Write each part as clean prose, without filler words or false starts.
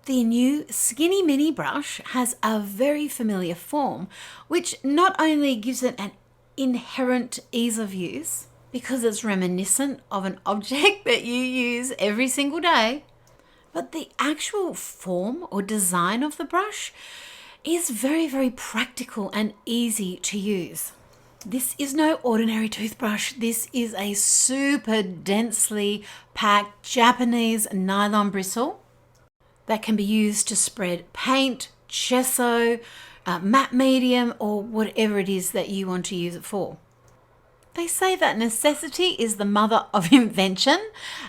The new Skinny Mini brush has a very familiar form, which not only gives it an inherent ease of use, because it's reminiscent of an object that you use every single day, but the actual form or design of the brush is very, very practical and easy to use. This is no ordinary toothbrush. This is a super densely packed Japanese nylon bristle that can be used to spread paint, gesso, matte medium, or whatever it is that you want to use it for. They say that necessity is the mother of invention,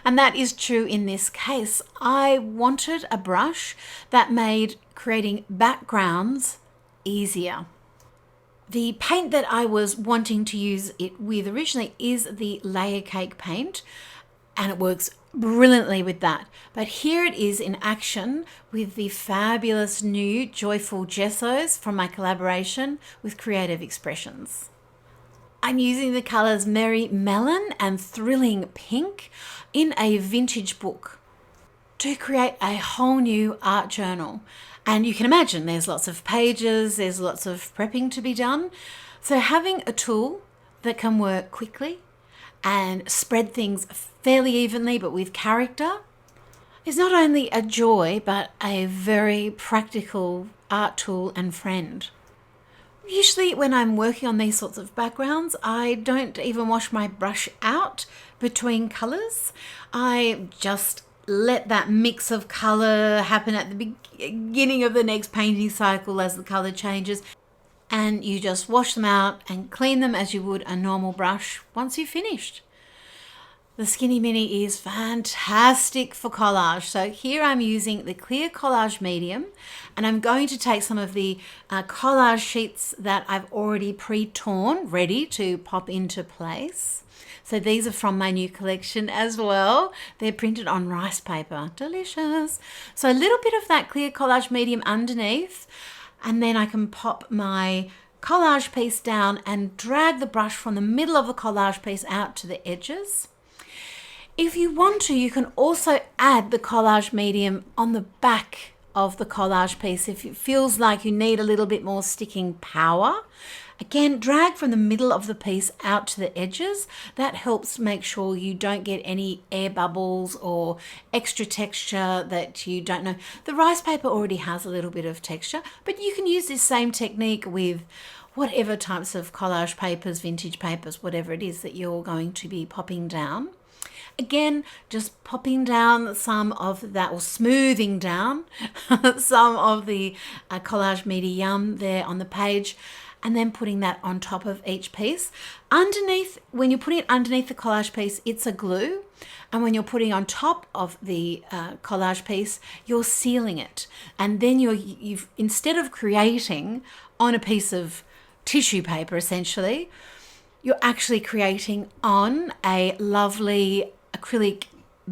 and that is true in this case. I wanted a brush that made creating backgrounds easier. The paint that I was wanting to use it with originally is the Layer Cake paint, and it works brilliantly with that. But here it is in action with the fabulous new Joyful Gessos from my collaboration with Creative Expressions. I'm using the colours Merry Melon and Thrilling Pink in a vintage book to create a whole new art journal. And you can imagine there's lots of pages, there's lots of prepping to be done. So having a tool that can work quickly and spread things fairly evenly but with character is not only a joy but a very practical art tool and friend. Usually when I'm working on these sorts of backgrounds, I don't even wash my brush out between colours. I just let that mix of colour happen at the beginning of the next painting cycle as the colour changes, and you just wash them out and clean them as you would a normal brush once you've finished. The Skinny Mini is fantastic for collage. So here I'm using the clear collage medium, and I'm going to take some of the collage sheets that I've already pre-torn, ready to pop into place. So these are from my new collection as well. They're printed on rice paper. Delicious. So a little bit of that clear collage medium underneath, and then I can pop my collage piece down and drag the brush from the middle of the collage piece out to the edges. If you want to, you can also add the collage medium on the back of the collage piece if it feels like you need a little bit more sticking power. Again, drag from the middle of the piece out to the edges. That helps make sure you don't get any air bubbles or extra texture that you don't know. The rice paper already has a little bit of texture, but you can use this same technique with whatever types of collage papers, vintage papers, whatever it is that you're going to be popping down. Again, just popping down some of that, or smoothing down some of the collage medium there on the page, and then putting that on top of each piece. Underneath, when you're putting it underneath the collage piece, it's a glue. And when you're putting on top of the collage piece, you're sealing it. And then you've instead of creating on a piece of tissue paper, essentially, you're actually creating on a lovely acrylic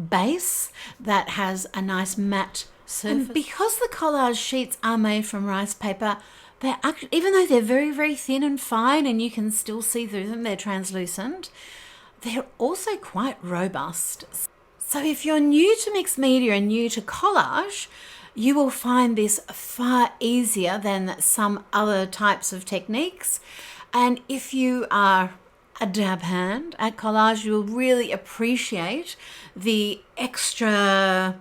base that has a nice matte surface. And because the collage sheets are made from rice paper, they're actually, even though they're very, very thin and fine and you can still see through them, they're translucent, they're also quite robust. So if you're new to mixed media and new to collage, you will find this far easier than some other types of techniques. And if you are a dab hand at collage, you'll really appreciate the extra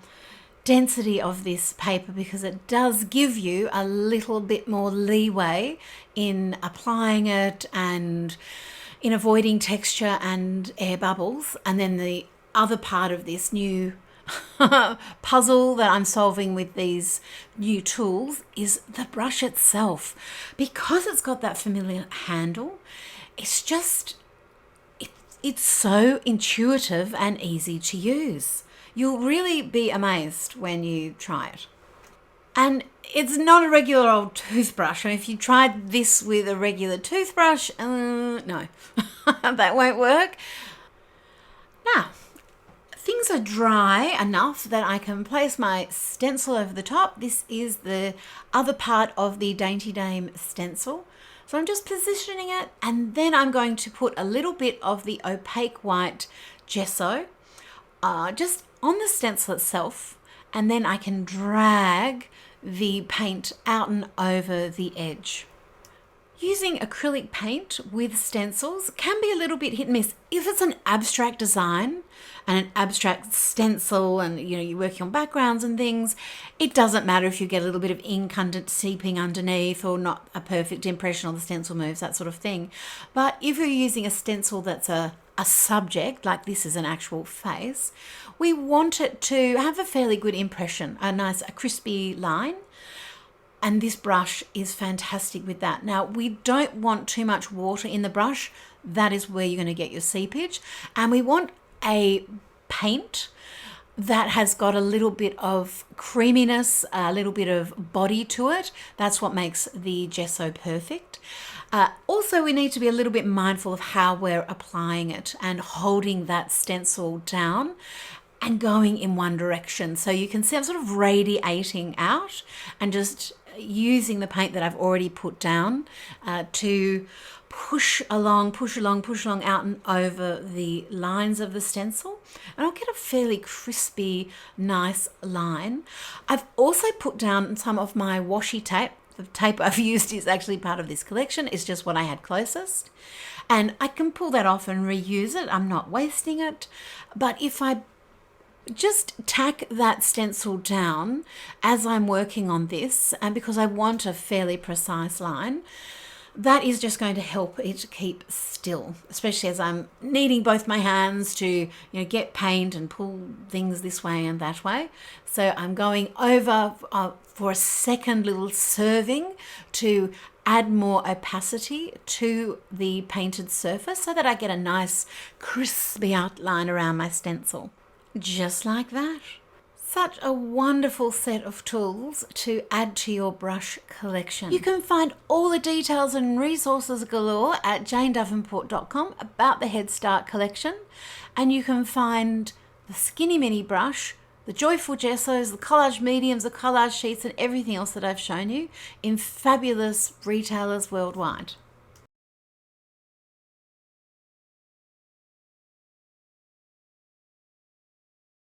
density of this paper, because it does give you a little bit more leeway in applying it and in avoiding texture and air bubbles. And then the other part of this new puzzle that I'm solving with these new tools is the brush itself. Because it's got that familiar handle, it's just it's so intuitive and easy to use. You'll really be amazed when you try it. And it's not a regular old toothbrush. And if you tried this with a regular toothbrush, no, that won't work. Now, things are dry enough that I can place my stencil over the top. This is the other part of the Dainty Dame stencil. So I'm just positioning it, and then I'm going to put a little bit of the opaque white gesso just on the stencil itself, and then I can drag the paint out and over the edge. Using acrylic paint with stencils can be a little bit hit and miss. If it's an abstract design and an abstract stencil and you're working on backgrounds and things, it doesn't matter if you get a little bit of ink seeping underneath or not a perfect impression on the stencil moves, that sort of thing. But if you're using a stencil that's a subject, like this is an actual face, we want it to have a fairly good impression, a crispy line. And this brush is fantastic with that. Now, we don't want too much water in the brush. That is where you're going to get your seepage. And we want a paint that has got a little bit of creaminess, a little bit of body to it. That's what makes the gesso perfect. Also, we need to be a little bit mindful of how we're applying it and holding that stencil down and going in one direction. So you can see I'm sort of radiating out and just using the paint that I've already put down to push along out and over the lines of the stencil, and I'll get a fairly crispy, nice line. I've also put down some of my washi tape. The tape I've used is actually part of this collection. It's just what I had closest, and I can pull that off and reuse it. I'm not wasting it. But if I just tack that stencil down as I'm working on this, and because I want a fairly precise line, that is just going to help it keep still, especially as I'm needing both my hands to get paint and pull things this way and that way. So I'm going over for a second little serving to add more opacity to the painted surface so that I get a nice crispy outline around my stencil. Just like that. Such a wonderful set of tools to add to your brush collection. You can find all the details and resources galore at janedavenport.com about the Head Start collection, and you can find the Skinny Mini brush, the Joyful Gessos, the collage mediums, the collage sheets, and everything else that I've shown you in fabulous retailers worldwide.